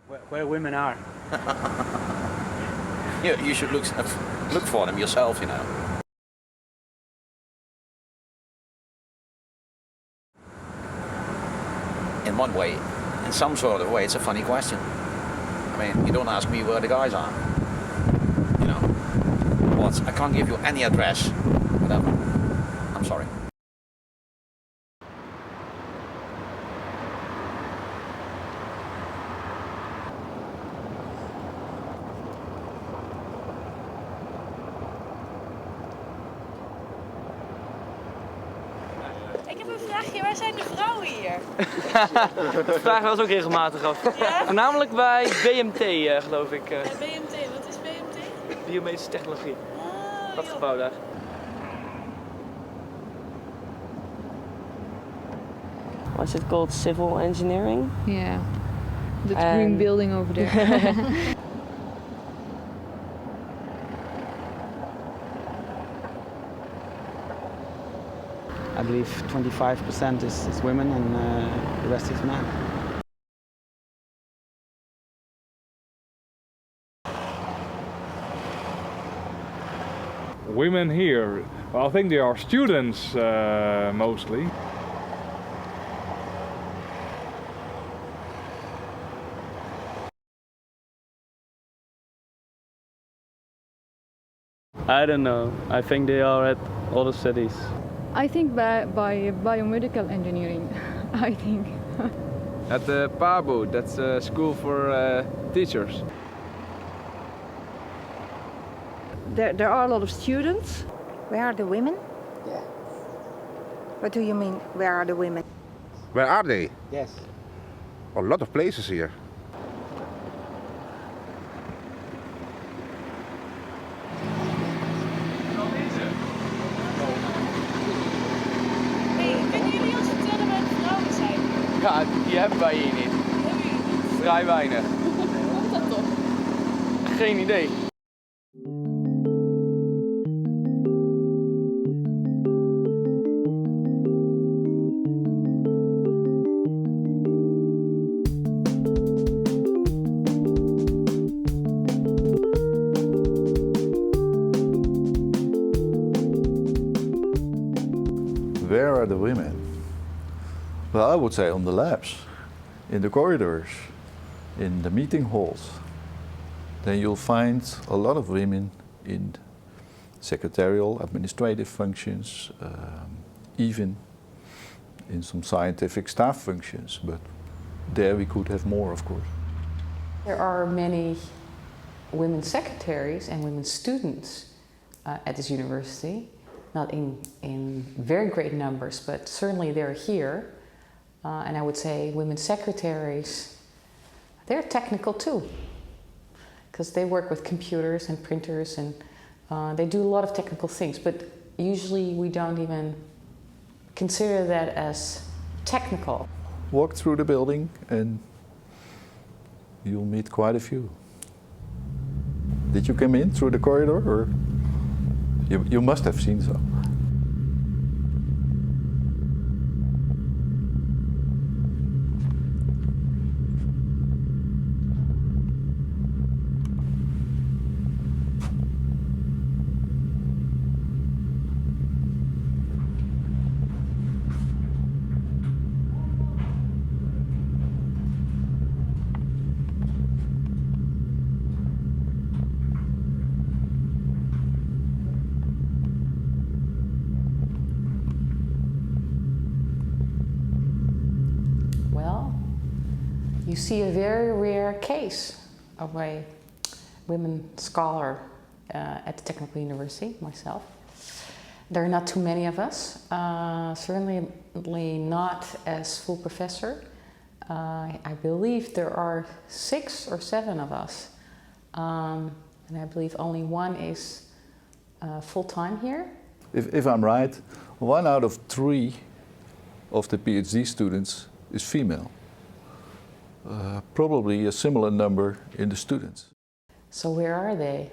Where women are. You should look for them yourself, you know. In one way, in some sort of way, it's a funny question. I mean, you don't ask me where the guys are. You know, what? I can't give you any address, whatever. I'm sorry. Ik heb een vraagje, waar zijn de vrouwen hier? Dat vragen we ons ook regelmatig af. Ja? Voornamelijk bij BMT, geloof ik. BMT, wat is BMT? Biomedische technologie. Oh, Dat gebouw daar. What's it called? Civil engineering? Yeah, that green building over there. I believe 25% is women and the rest is men. Women here, well, I think they are students mostly. I don't know. I think they are at all the cities. I think by biomedical engineering, I think. At the PABO, that's a school for teachers. There are a lot of students. Where are the women? Yeah. What do you mean, where are the women? Where are they? Yes. A lot of places here. Hey, kunnen jullie ons vertellen waar de vrouwen zijn? Ja, die hebben wij hier niet. Hebben jullie niet? Vrij weinig. Hoe komt dat toch? Geen idee. Where are the women? Well, I would say on the labs, in the corridors, in the meeting halls. Then you'll find a lot of women in secretarial, administrative functions, even in some scientific staff functions, but there we could have more, of course. There are many women secretaries and women students at this university. Not in very great numbers, but certainly they're here. And I would say women secretaries, they're technical too, because they work with computers and printers and they do a lot of technical things, but usually we don't even consider that as technical. Walk through the building and you'll meet quite a few. Did you come in through the corridor, or? You must have seen so. You see a very rare case of a women scholar at the Technical University, myself. There are not too many of us, certainly not as full professor. I believe there are 6 or 7 of us, and I believe only one is full-time here. If I'm right, 1 out of 3 of the PhD students is female. Probably a similar number in the students. So where are they?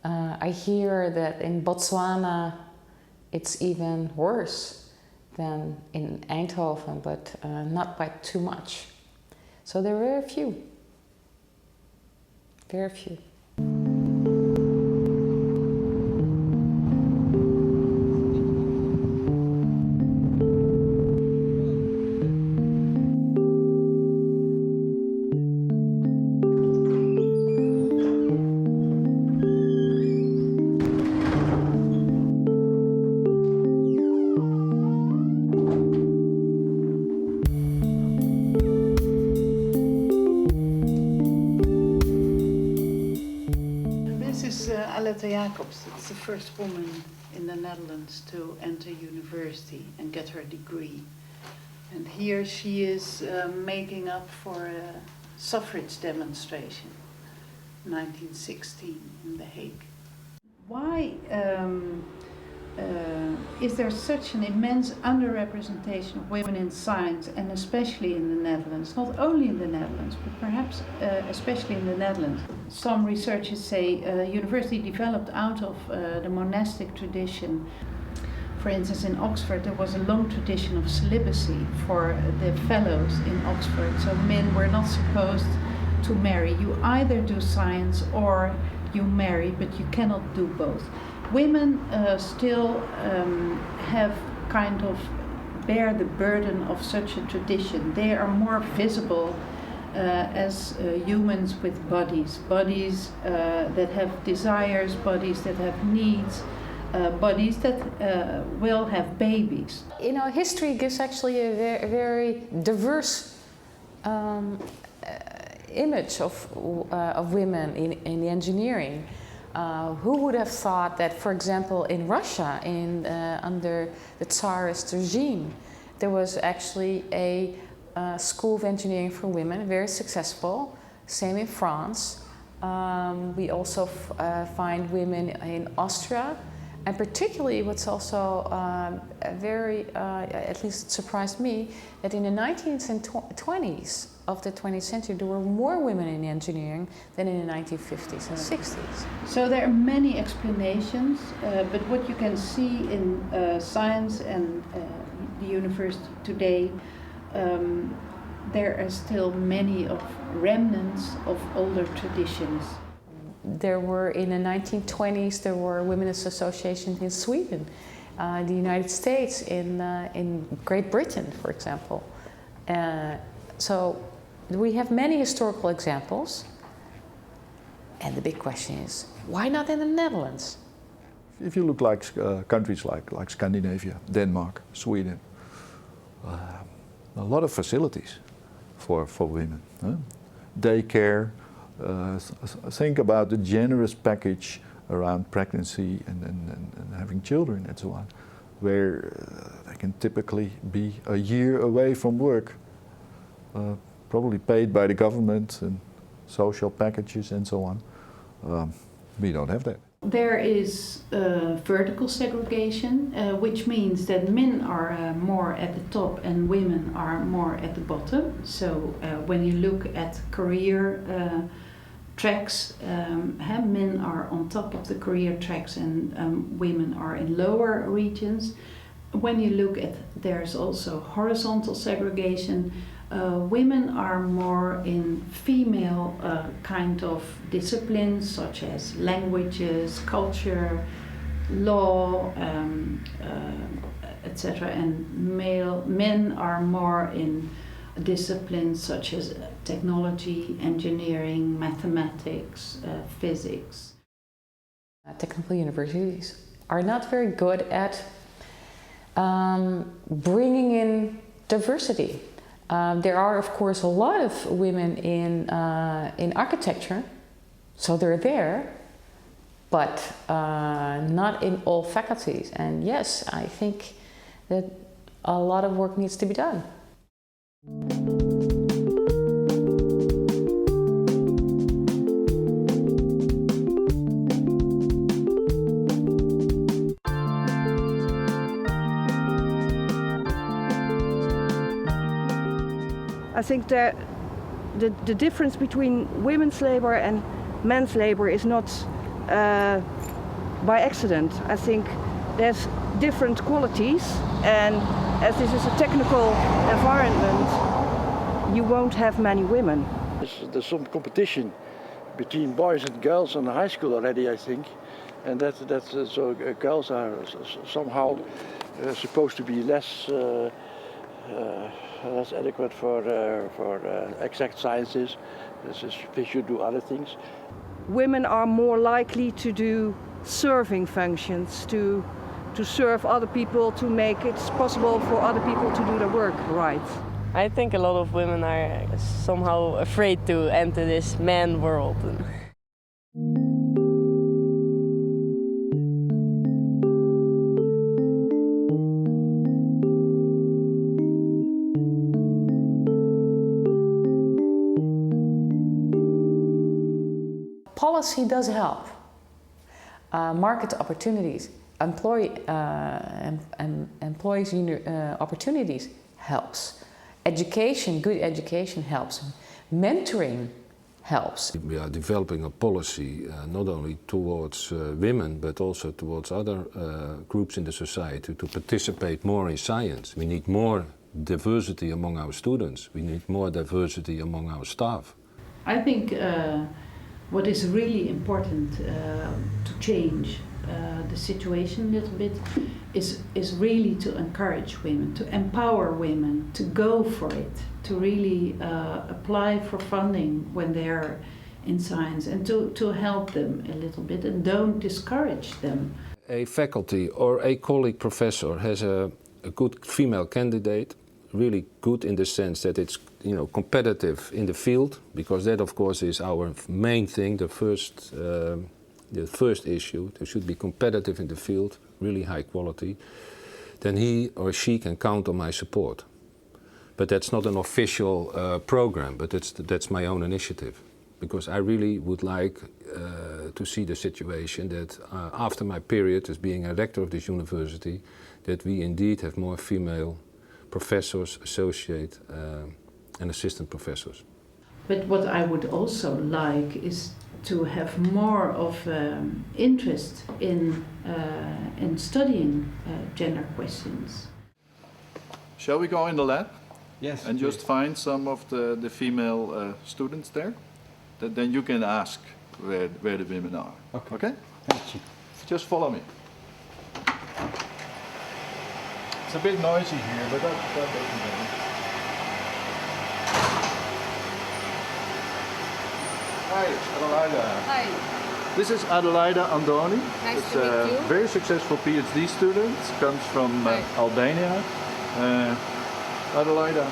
I hear that in Botswana it's even worse than in Eindhoven, but not by too much. So there are very few. Very few. It's the first woman in the Netherlands to enter university and get her degree. And here she is making up for a suffrage demonstration, 1916 in The Hague. Why is there such an immense underrepresentation of women in science, and especially in the Netherlands? Not only in the Netherlands, but perhaps especially in the Netherlands. Some researchers say university developed out of the monastic tradition. For instance, in Oxford there was a long tradition of celibacy for the fellows in Oxford, so men were not supposed to marry. You either do science or you marry, but you cannot do both. Women still have kind of bear the burden of such a tradition. They are more visible as humans with bodies that have desires, bodies that have needs, bodies that will have babies. You know, history gives actually a very diverse image of women in the engineering. Who would have thought that, for example, in Russia, under the Tsarist regime, there was actually a school of engineering for women, very successful. Same in France. We also find women in Austria, and particularly what's also very, at least surprised me, that in the 19th and 20s of the 20th century there were more women in engineering than in the 1950s and 60s. So there are many explanations, but what you can see in science and the university today, there are still many of remnants of older traditions. There were, in the 1920s, there were women's associations in Sweden, the United States, in Great Britain, for example. So we have many historical examples, and the big question is, why not in the Netherlands? If you look like countries like Scandinavia, Denmark, Sweden, a lot of facilities for women. Daycare, think about the generous package around pregnancy and having children and so on, where they can typically be a year away from work, probably paid by the government and social packages and so on. We don't have that. There is vertical segregation, which means that men are more at the top and women are more at the bottom. So when you look at career tracks, men are on top of the career tracks and women are in lower regions. When you look at, there's also horizontal segregation. Women are more in female kind of disciplines such as languages, culture, law, etc. And men are more in disciplines such as technology, engineering, mathematics, physics. Technical universities are not very good at bringing in diversity. There are, of course, a lot of women in architecture, so they're there, but not in all faculties. And yes, I think that a lot of work needs to be done. I think that the difference between women's labor and men's labor is not by accident. I think there's different qualities, and as this is a technical environment, you won't have many women. There's some competition between boys and girls in high school already, I think, and so girls are somehow supposed to be less adequate for exact sciences. They should do other things. Women are more likely to do serving functions, to serve other people, to make it possible for other people to do their work right. I think a lot of women are somehow afraid to enter this man world. Policy does help. Market opportunities, employees' opportunities helps. Education, good education helps. Mentoring helps. We are developing a policy not only towards women but also towards other groups in the society to participate more in science. We need more diversity among our students. We need more diversity among our staff. I think what is really important to change the situation a little bit is really to encourage women, to empower women, to go for it, to really apply for funding when they're in science, and to help them a little bit and don't discourage them. A faculty or a colleague professor has a good female candidate, really good in the sense that it's competitive in the field, because that of course is our main thing, the first issue. They should be competitive in the field, really high quality. Then he or she can count on my support. But that's not an official program, but that's my own initiative. Because I really would like to see the situation that after my period as being a rector of this university, that we indeed have more female professors, associate and assistant professors. But what I would also like is to have more of interest in studying gender questions. Shall we go in the lab? Yes. And just find some of the female students there? Then you can ask where the women are. Okay? Thank you. Just follow me. It's a bit noisy here, but that doesn't matter. Hi, Adelaida. Hi. This is Adelaida Andoni. Nice it's to meet a you. very successful PhD student, comes from Albania. Adelaida,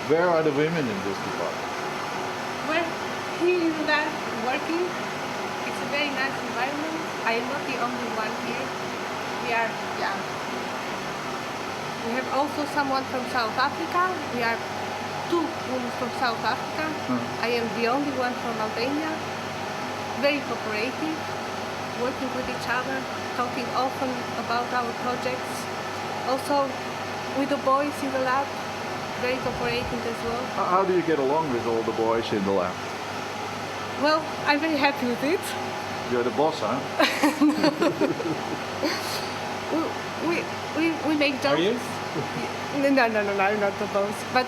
where are the women in this department? We're here in the lab working. It's a very nice environment. I am not the only one here. We have also someone from South Africa. We are 2 women from South Africa. I am the only one from Albania. Very cooperative, working with each other, talking often about our projects. Also with the boys in the lab, very cooperating as well. How do you get along with all the boys in the lab? Well, I'm very happy with it. You're the boss, huh? we make jokes. Are you? No, I'm not the boss. But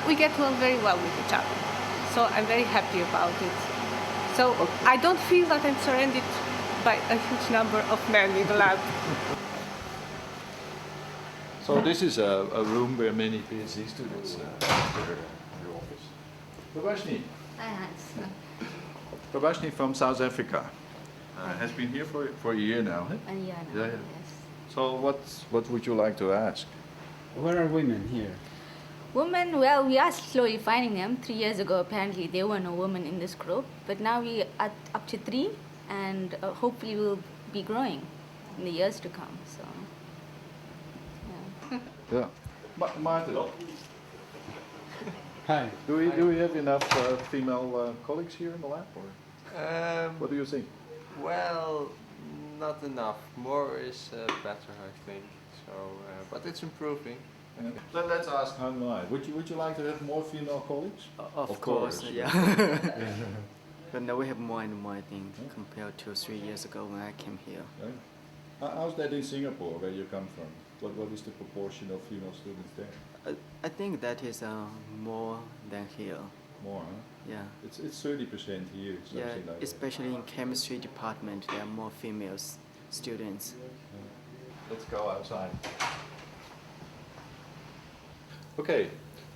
we get on very well with each other. So I'm very happy about it. So I don't feel that I'm surrounded by a huge number of men in the lab. So this is a room where many PhD students enter your office. Prabashni. Hi, Hans. Prabashni from South Africa. Has been here for a year now. Eh? A year now, yes. So what would you like to ask? Where are women here? Women, well, we are slowly finding them. 3 years ago, apparently, there were no women in this group. But now we are up to 3, and hopefully we'll be growing in the years to come. So, yeah. Martin. Hi. Do we have enough female colleagues here in the lab? Or what do you think? Well, not enough. More is better, I think. So, but it's improving. Then let's ask Han Mai. Would you like to have more female colleagues? Of course, yeah. But now we have more and more, I think, compared to 3 years ago when I came here. How's that in Singapore, where you come from? What is the proportion of female students there? I think that is more than here. More, huh? Yeah. It's 30% here, something Yeah, like that. especially in chemistry department, there are more female students. Let's go outside. Okay,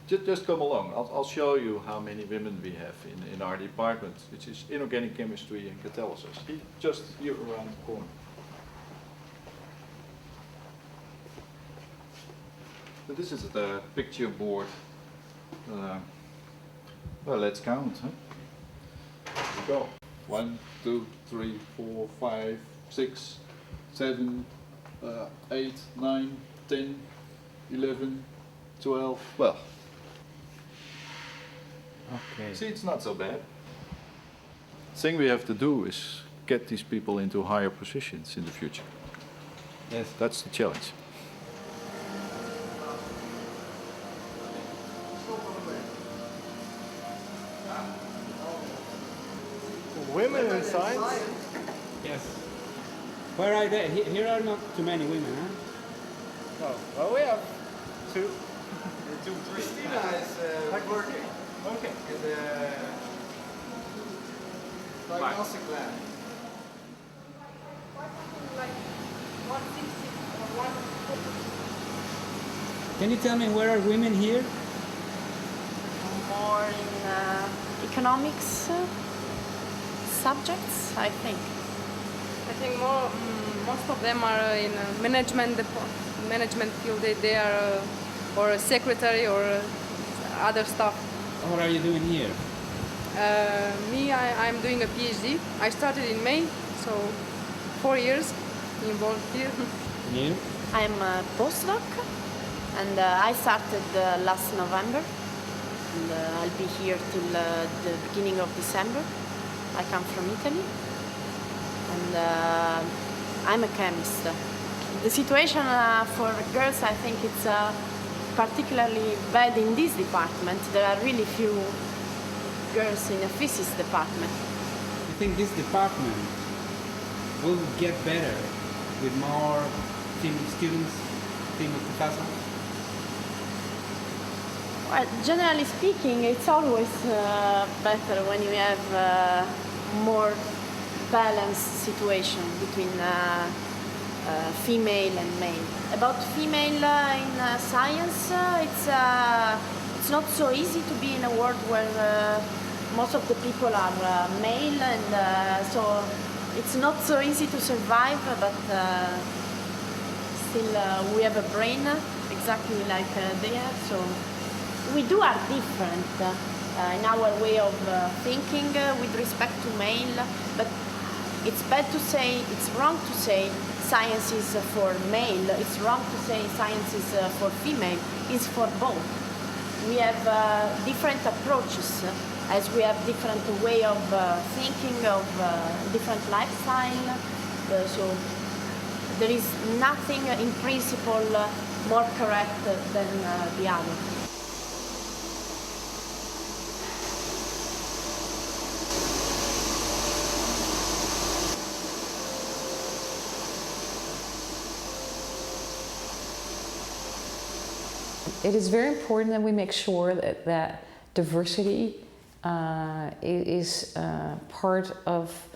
just come along. I'll show you how many women we have in our department, which is inorganic chemistry and catalysis. Just here around the corner. So this is the picture board. Well, let's count. Huh? Here we go. 1, 2, 3, 4, 5, 6, 7, 8, 9, 10, 11, 12. Well, Okay. see, it's not so bad. The thing we have to do is get these people into higher positions in the future. Yes. That's the challenge. Women in science? Yes. Where are they? Here are not too many women, huh? No. Well, we have 2. 2, 3. Christina is working. Okay. In the diagnostic lab. Can you tell me where are women here? More in economics subjects, I think. I think most of them are in management field. They are or a secretary or other stuff. What are you doing here? I'm doing a PhD. I started in May, so 4 years involved here. You? I'm a postdoc, and I started last November, and I'll be here till the beginning of December. I come from Italy, and I'm a chemist. The situation for girls, I think it's particularly bad in this department. There are really few girls in the physics department. I think this department will get better with more female students, female professors. Well, generally speaking, it's always better when you have more balanced situation between female and male. About female in science, it's not so easy to be in a world where most of the people are male, and so it's not so easy to survive, but still we have a brain exactly like they have, so we are different in our way of thinking with respect to male, but it's wrong to say science is for male, it's wrong to say science is for female, it's for both. We have different approaches, as we have different way of thinking, of different lifestyle, so there is nothing in principle more correct than the other. It is very important that we make sure that diversity is part of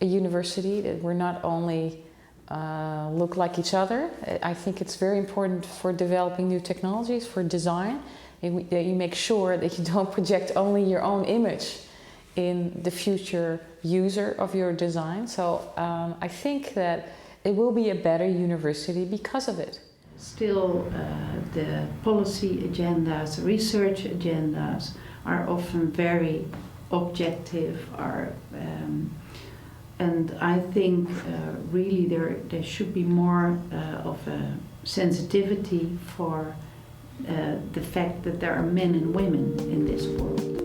a university, that we're not only look like each other. I think it's very important for developing new technologies, for design, that you make sure that you don't project only your own image in the future user of your design. So I think that it will be a better university because of it. Still, the policy agendas, research agendas are often very objective, and I think really there should be more of a sensitivity for the fact that there are men and women in this world.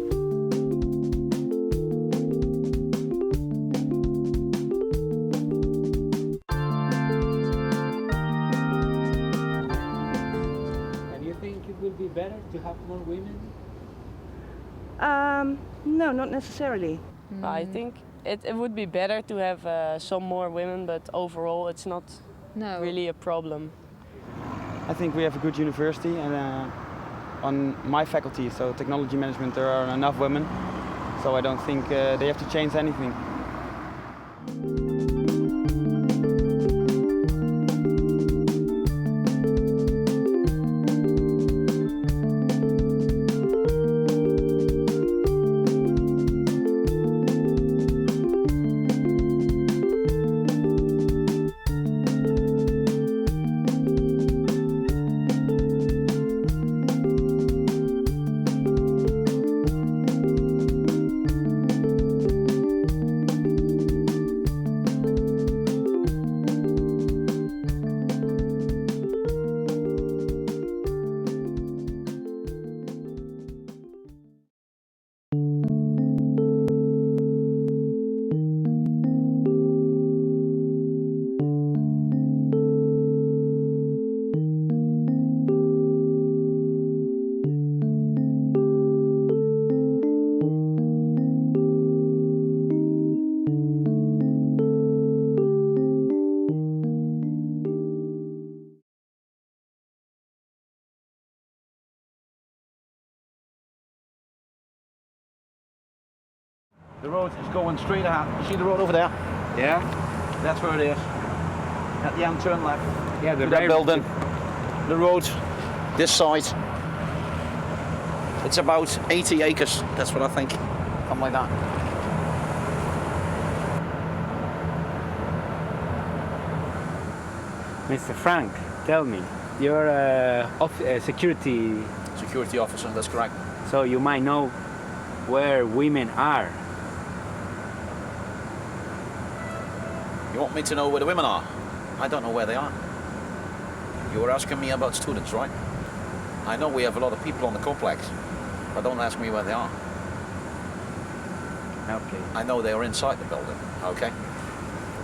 Be better to have more women? No, not necessarily. I think it would be better to have some more women, but overall it's not really a problem. I think we have a good university, and on my faculty, so technology management, there are enough women, so I don't think they have to change anything. The road is going straight ahead. You see the road over there? Yeah. That's where it is. At the end, turn left. Yeah, the to that building. The road, this side. It's about 80 acres. That's what I think. Something like that. Mr. Frank, tell me, you're a security officer. That's correct. So you might know where women are. You want me to know where the women are? I don't know where they are. You were asking me about students, right? I know we have a lot of people on the complex, but don't ask me where they are. Okay. I know they are inside the building, okay?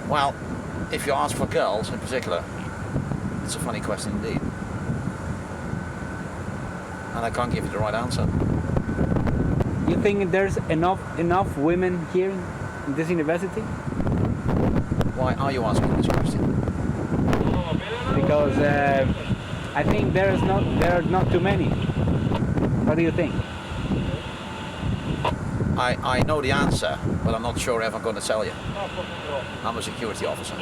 Well, if you ask for girls in particular, it's a funny question indeed. And I can't give you the right answer. You think there's enough women here in this university? Why are you asking this question? Because I think there are not too many. What do you think? I know the answer, but I'm not sure if I'm going to tell you. I'm a security officer.